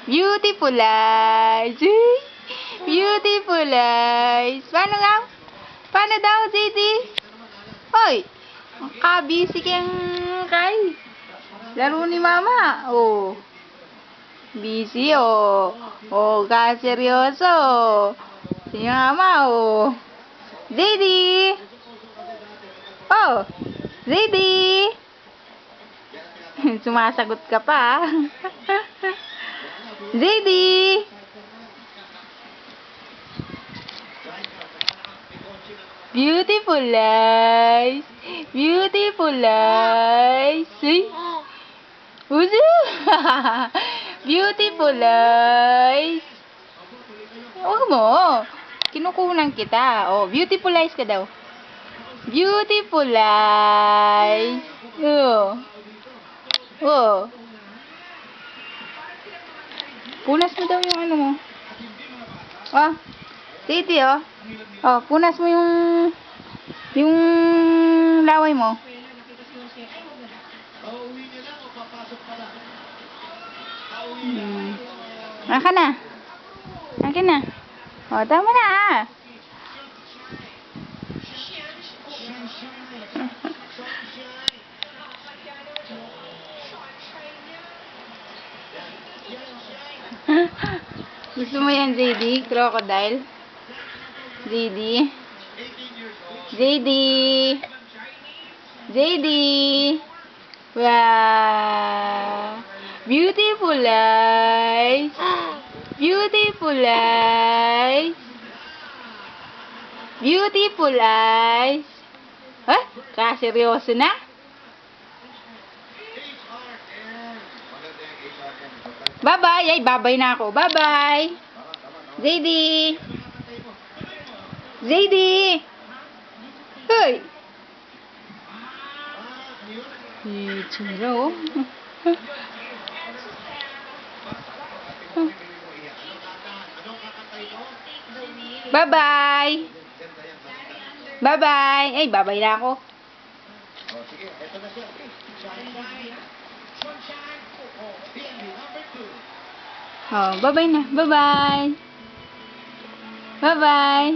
Beautiful eyes. Beautiful eyes. Paano nga? Paano daw, JD? Hoy! Busy kang kay. Laro ni mama. Oh. Busy, oh. Oh, seryoso. Si mama, oh. JD! Oh! JD! Sumasagot ka pa, JD! Beautiful eyes. Beautiful eyes. Uy. Uzo. Beautiful eyes. Huwag mo. Kinukunan kita. Oh, beautiful eyes ka daw. Beautiful eyes. Oh. Oh. Punas mo daw yung ano mo. Oh. Titi, oh. Oh, punas mo yung laway mo. Akin na. Akin na. Oh, tama na ah. Gusto mo yan, JD? Crocodile? JD? JD? JD? Wow! Beautiful eyes! Beautiful eyes! Beautiful eyes! Ha? Seryoso na? Bye-bye! Ay, bye-bye na ako. Bye-bye! JD! JD! Hoy! Itsura, oh. Bye-bye! Bye-bye! Ay, bye-bye na ako. Oh, bye-bye na. Bye-bye! Bye-bye!